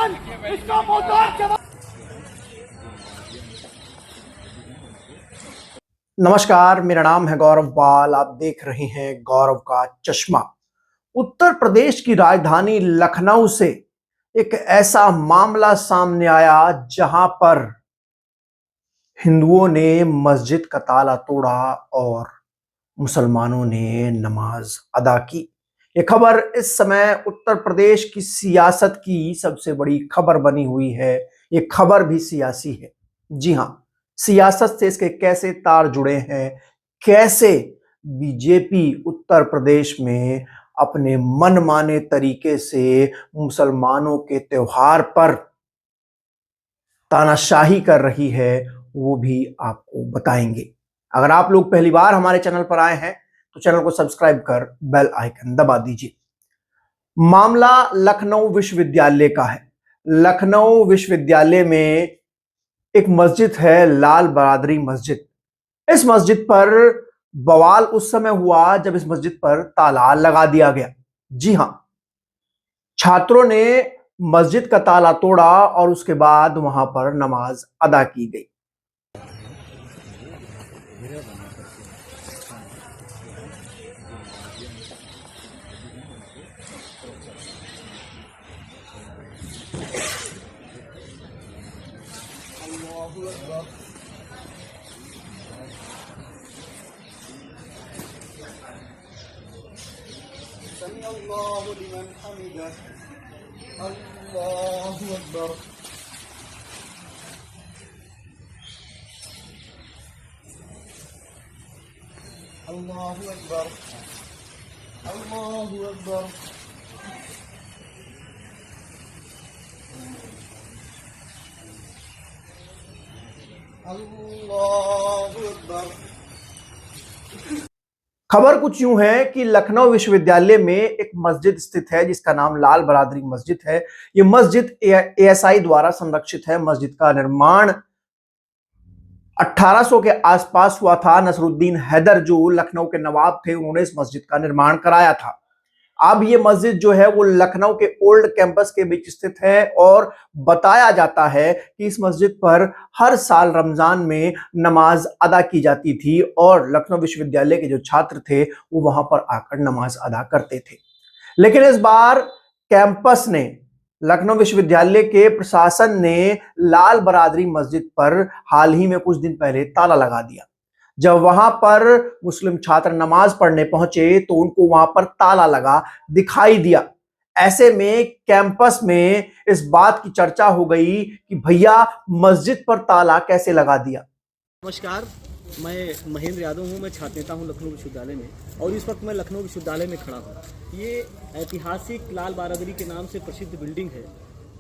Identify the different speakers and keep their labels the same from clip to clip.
Speaker 1: प्रशासन इसका मुंहतोड़ जवाब।
Speaker 2: नमस्कार, मेरा नाम है गौरव पाल। आप देख रहे हैं गौरव का चश्मा। उत्तर प्रदेश की राजधानी लखनऊ से एक ऐसा मामला सामने आया जहां पर हिंदुओं ने मस्जिद का ताला तोड़ा और मुसलमानों ने नमाज अदा की। ये खबर इस समय उत्तर प्रदेश की सियासत की सबसे बड़ी खबर बनी हुई है। ये खबर भी सियासी है। जी हां, सियासत से इसके कैसे तार जुड़े हैं, कैसे बीजेपी उत्तर प्रदेश में अपने मनमाने तरीके से मुसलमानों के त्योहार पर तानाशाही कर रही है, वो भी आपको बताएंगे। अगर आप लोग पहली बार हमारे चैनल पर आए हैं तो चैनल को सब्सक्राइब कर बेल आइकन दबा दीजिए। मामला लखनऊ विश्वविद्यालय का है। लखनऊ विश्वविद्यालय में एक मस्जिद है, लाल बरादरी मस्जिद। इस मस्जिद पर बवाल उस समय हुआ जब इस मस्जिद पर ताला लगा दिया गया। जी हां, छात्रों ने मस्जिद का ताला तोड़ा और उसके बाद वहां पर नमाज अदा की गई।
Speaker 1: अल्लाहु लिमन हमिदा। अल्लाहु अकबर। अल्लाहु अकबर। अल्लाहु अकबर। अल्लाहु अकबर।
Speaker 2: खबर कुछ यूं है कि लखनऊ विश्वविद्यालय में एक मस्जिद स्थित है जिसका नाम लाल बरादरी मस्जिद है। यह मस्जिद एएसआई द्वारा संरक्षित है। मस्जिद का निर्माण 1800 के आसपास हुआ था। नसरुद्दीन हैदर जो लखनऊ के नवाब थे, उन्होंने इस मस्जिद का निर्माण कराया था। अब ये मस्जिद जो है वो लखनऊ के ओल्ड कैंपस के बीच स्थित है और बताया जाता है कि इस मस्जिद पर हर साल रमजान में नमाज अदा की जाती थी और लखनऊ विश्वविद्यालय के जो छात्र थे वो वहां पर आकर नमाज अदा करते थे। लेकिन इस बार कैंपस ने, लखनऊ विश्वविद्यालय के प्रशासन ने लाल बरादरी मस्जिद पर हाल ही में कुछ दिन पहले ताला लगा दिया। जब वहां पर मुस्लिम छात्र नमाज पढ़ने पहुंचे तो उनको वहां पर ताला लगा दिखाई दिया। ऐसे में कैंपस में इस बात की चर्चा हो गई कि भैया मस्जिद पर ताला कैसे लगा दिया।
Speaker 3: नमस्कार, मैं महेंद्र यादव हूँ। मैं छात्र नेता हूँ लखनऊ विश्वविद्यालय में और इस वक्त मैं लखनऊ विश्वविद्यालय में खड़ा हूँ। ये ऐतिहासिक लाल बरादरी के नाम से प्रसिद्ध बिल्डिंग है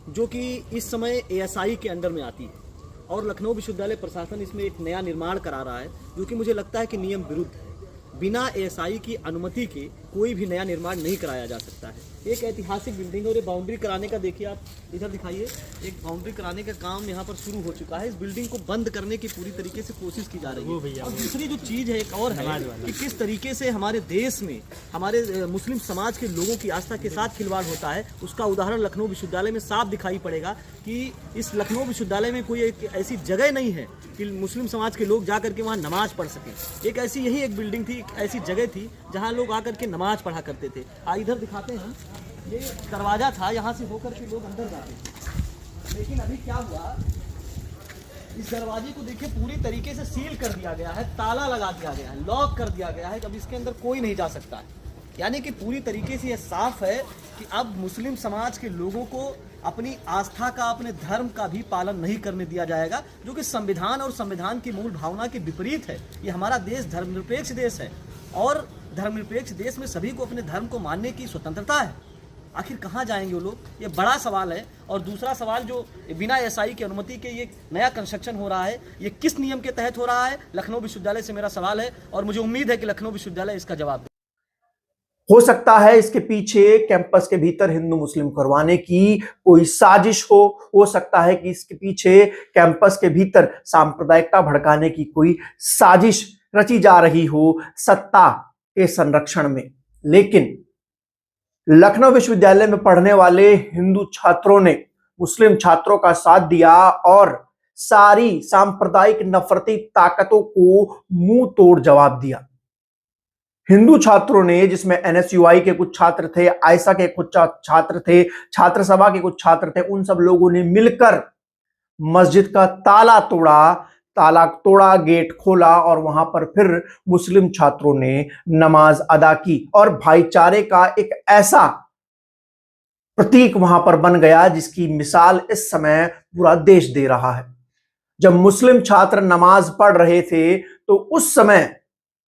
Speaker 3: जो कि इस समय एएसआई के अंडर में आती है और लखनऊ विश्वविद्यालय प्रशासन इसमें एक नया निर्माण करा रहा है जो कि मुझे लगता है कि नियम विरुद्ध है। बिना एएसआई की अनुमति के कोई भी नया निर्माण नहीं कराया जा सकता है। एक ऐतिहासिक बिल्डिंग और ये बाउंड्री कराने का, देखिए आप इधर दिखाइए, एक बाउंड्री कराने का काम यहाँ पर शुरू हो चुका है। इस बिल्डिंग को बंद करने की पूरी तरीके से कोशिश की जा रही है। और दूसरी जो चीज़ है एक और है कि किस तरीके से हमारे देश में हमारे मुस्लिम समाज के लोगों की आस्था के साथ खिलवाड़ होता है, उसका उदाहरण लखनऊ विश्वविद्यालय में साफ दिखाई पड़ेगा कि इस लखनऊ विश्वविद्यालय में कोई एक ऐसी जगह नहीं है कि मुस्लिम समाज के लोग जा करके वहाँ नमाज पढ़ सकें। एक ऐसी यही एक बिल्डिंग थी, एक ऐसी जगह थी जहाँ लोग आकर के नमाज पढ़ा करते थे। इधर दिखाते हैं, ये दरवाजा था, यहाँ से होकर के लोग अंदर जाते थे। लेकिन अभी क्या हुआ, इस दरवाजे को देखिए पूरी तरीके से सील कर दिया गया है, ताला लगा दिया गया है, लॉक कर दिया गया है। अब इसके अंदर कोई नहीं जा सकता है। यानी कि पूरी तरीके से यह साफ है कि अब मुस्लिम समाज के लोगों को अपनी आस्था का, अपने धर्म का भी पालन नहीं करने दिया जाएगा, जो कि संविधान और संविधान की मूल भावना के विपरीत है। ये हमारा देश धर्मनिरपेक्ष देश है और धर्मनिरपेक्ष देश में सभी को अपने धर्म को मानने की स्वतंत्रता है। आखिर कहाँ जाएंगे वो लोग, ये बड़ा सवाल है। और दूसरा सवाल, जो बिना एएसआई की अनुमति के ये नया कंस्ट्रक्शन हो रहा है, ये किस नियम के तहत हो रहा है? लखनऊ विश्वविद्यालय से मेरा सवाल है और मुझे उम्मीद है कि लखनऊ विश्वविद्यालय इसका जवाब दे।
Speaker 2: हो सकता है इसके पीछे कैंपस के भीतर हिंदू मुस्लिम करवाने की कोई साजिश हो सकता है कि इसके पीछे कैंपस के भीतर सांप्रदायिकता भड़काने की कोई साजिश रची जा रही हो सत्ता के संरक्षण में। लेकिन लखनऊ विश्वविद्यालय में पढ़ने वाले हिंदू छात्रों ने मुस्लिम छात्रों का साथ दिया और सारी सांप्रदायिक नफरती ताकतों को मुंह तोड़ जवाब दिया। हिंदू छात्रों ने, जिसमें एनएसयूआई के कुछ छात्र थे, आयसा के कुछ छात्र थे, छात्र सभा के कुछ छात्र थे, उन सब लोगों ने मिलकर मस्जिद का ताला तोड़ा, गेट खोला और वहां पर फिर मुस्लिम छात्रों ने नमाज अदा की और भाईचारे का एक ऐसा प्रतीक वहां पर बन गया जिसकी मिसाल इस समय पूरा देश दे रहा है। जब मुस्लिम छात्र नमाज पढ़ रहे थे तो उस समय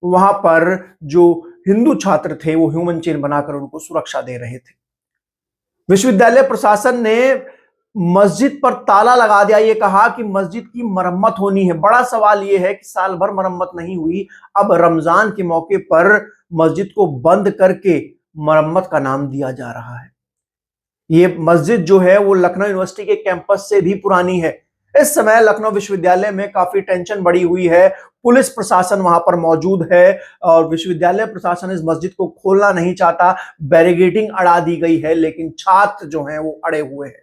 Speaker 2: वहां पर जो हिंदू छात्र थे वो ह्यूमन चेन बनाकर उनको सुरक्षा दे रहे थे। विश्वविद्यालय प्रशासन ने मस्जिद पर ताला लगा दिया, ये कहा कि मस्जिद की मरम्मत होनी है। बड़ा सवाल ये है कि साल भर मरम्मत नहीं हुई, अब रमजान के मौके पर मस्जिद को बंद करके मरम्मत का नाम दिया जा रहा है। ये मस्जिद जो है वो लखनऊ यूनिवर्सिटी के कैंपस से भी पुरानी है। इस समय लखनऊ विश्वविद्यालय में काफी टेंशन बढ़ी हुई है, पुलिस प्रशासन वहां पर मौजूद है और विश्वविद्यालय प्रशासन इस मस्जिद को खोलना नहीं चाहता, बैरिकेडिंग अड़ा दी गई है, लेकिन छात्र जो हैं वो अड़े हुए हैं।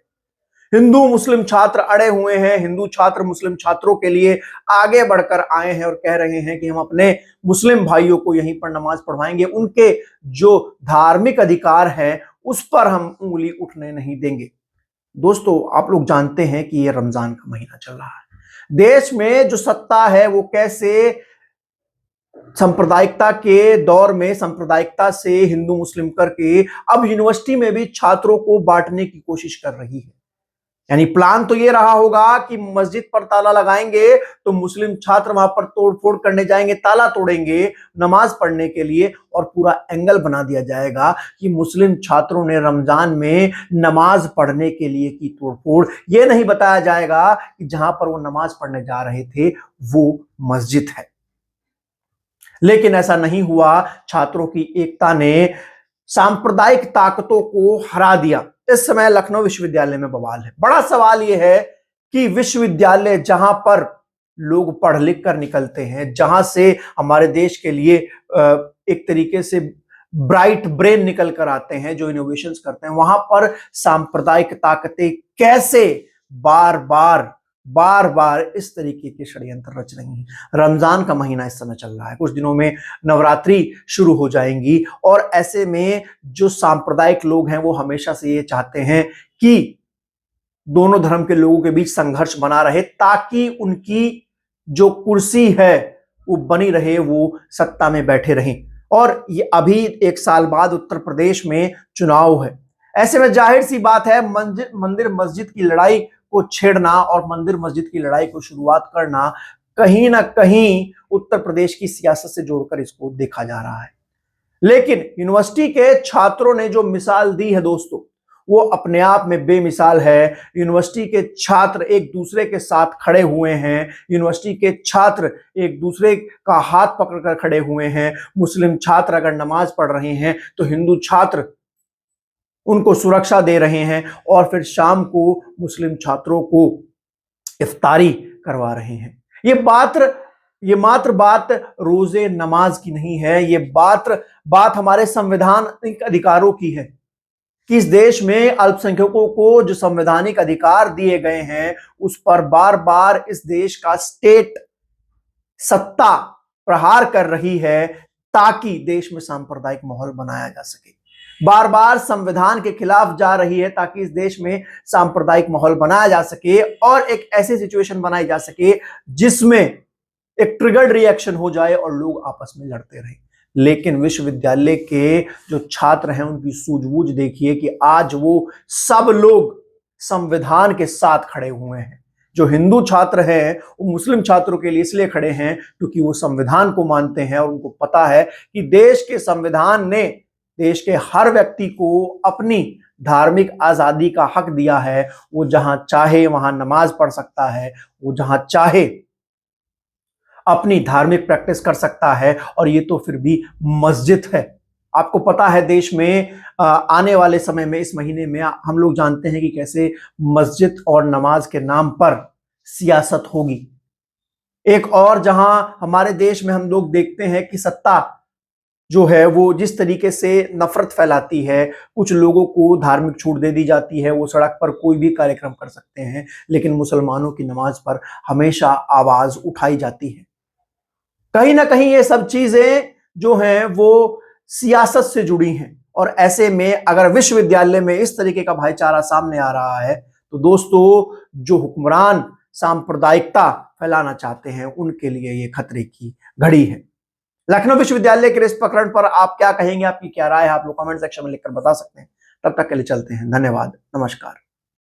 Speaker 2: हिंदू मुस्लिम छात्र अड़े हुए हैं। हिंदू छात्र मुस्लिम छात्रों के लिए आगे बढ़कर आए हैं और कह रहे हैं कि हम अपने मुस्लिम भाइयों को यहीं पर नमाज पढ़वाएंगे, उनके जो धार्मिक अधिकार है उस पर हम उंगली उठने नहीं देंगे। दोस्तों, आप लोग जानते हैं कि ये रमजान का महीना चल रहा है। देश में जो सत्ता है वो कैसे सांप्रदायिकता के दौर में सांप्रदायिकता से हिंदू मुस्लिम करके अब यूनिवर्सिटी में भी छात्रों को बांटने की कोशिश कर रही है। यानी प्लान तो ये रहा होगा कि मस्जिद पर ताला लगाएंगे तो मुस्लिम छात्र वहां पर तोड़फोड़ करने जाएंगे, ताला तोड़ेंगे नमाज पढ़ने के लिए और पूरा एंगल बना दिया जाएगा कि मुस्लिम छात्रों ने रमजान में नमाज पढ़ने के लिए की तोड़फोड़। ये नहीं बताया जाएगा कि जहां पर वो नमाज पढ़ने जा रहे थे वो मस्जिद है। लेकिन ऐसा नहीं हुआ। छात्रों की एकता ने सांप्रदायिक ताकतों को हरा दिया। इस समय लखनऊ विश्वविद्यालय में बवाल है। बड़ा सवाल यह है कि विश्वविद्यालय जहां पर लोग पढ़ लिख कर निकलते हैं, जहां से हमारे देश के लिए एक तरीके से ब्राइट ब्रेन निकल कर आते हैं, जो इनोवेशंस करते हैं, वहां पर सांप्रदायिक ताकतें कैसे बार बार इस तरीके के षड्यंत्र रच रही हैं। रमजान का महीना इस समय चल रहा है, कुछ दिनों में नवरात्रि शुरू हो जाएंगी और ऐसे में जो सांप्रदायिक लोग हैं वो हमेशा से ये चाहते हैं कि दोनों धर्म के लोगों के बीच संघर्ष बना रहे ताकि उनकी जो कुर्सी है वो बनी रहे, वो सत्ता में बैठे रहें। और ये अभी एक साल बाद उत्तर प्रदेश में चुनाव है। ऐसे में जाहिर सी बात है मंदिर मस्जिद की लड़ाई को छेड़ना और मंदिर मस्जिद की लड़ाई को शुरुआत करना कहीं ना कहीं उत्तर प्रदेश की सियासत से जोड़कर इसको देखा जा रहा है। लेकिन यूनिवर्सिटी के छात्रों ने जो मिसाल दी है दोस्तों, वो अपने आप में बेमिसाल है। यूनिवर्सिटी के छात्र एक दूसरे के साथ खड़े हुए हैं। यूनिवर्सिटी के छात्र एक दूसरे का हाथ पकड़कर खड़े हुए हैं। मुस्लिम छात्र अगर नमाज पढ़ रहे हैं तो हिंदू छात्र उनको सुरक्षा दे रहे हैं और फिर शाम को मुस्लिम छात्रों को इफ्तारी करवा रहे हैं। ये मात्र बात रोजे नमाज की नहीं है, ये बात हमारे संवैधानिक अधिकारों की है कि इस देश में अल्पसंख्यकों को जो संवैधानिक अधिकार दिए गए हैं उस पर बार बार इस देश का स्टेट सत्ता प्रहार कर रही है ताकि देश में सांप्रदायिक माहौल बनाया जा सके। बार बार संविधान के खिलाफ जा रही है ताकि इस देश में सांप्रदायिक माहौल बनाया जा सके और एक ऐसी सिचुएशन बनाई जा सके जिसमें एक ट्रिगर्ड रिएक्शन हो जाए और लोग आपस में लड़ते रहें। लेकिन विश्वविद्यालय के जो छात्र हैं उनकी सूझबूझ देखिए कि आज वो सब लोग संविधान के साथ खड़े हुए हैं। जो हिंदू छात्र हैं वो मुस्लिम छात्रों के लिए इसलिए खड़े हैं क्योंकि वो संविधान को मानते हैं और उनको पता है कि देश के संविधान ने देश के हर व्यक्ति को अपनी धार्मिक आजादी का हक दिया है। वो जहां चाहे वहां नमाज पढ़ सकता है, वो जहां चाहे अपनी धार्मिक प्रैक्टिस कर सकता है और ये तो फिर भी मस्जिद है। आपको पता है देश में आने वाले समय में इस महीने में हम लोग जानते हैं कि कैसे मस्जिद और नमाज के नाम पर सियासत होगी। एक और जहां हमारे देश में हम लोग देखते हैं कि सत्ता जो है वो जिस तरीके से नफरत फैलाती है, कुछ लोगों को धार्मिक छूट दे दी जाती है, वो सड़क पर कोई भी कार्यक्रम कर सकते हैं, लेकिन मुसलमानों की नमाज पर हमेशा आवाज उठाई जाती है। कहीं ना कहीं ये सब चीजें जो हैं वो सियासत से जुड़ी हैं, और ऐसे में अगर विश्वविद्यालय में इस तरीके का भाईचारा सामने आ रहा है तो दोस्तों, जो हुक्मरान सांप्रदायिकता फैलाना चाहते हैं उनके लिए ये खतरे की घड़ी है। लखनऊ विश्वविद्यालय के इस प्रकरण पर आप क्या कहेंगे, आपकी क्या राय है, आप लोग कमेंट सेक्शन में लिखकर बता सकते हैं। तब तक के लिए चलते हैं, धन्यवाद, नमस्कार।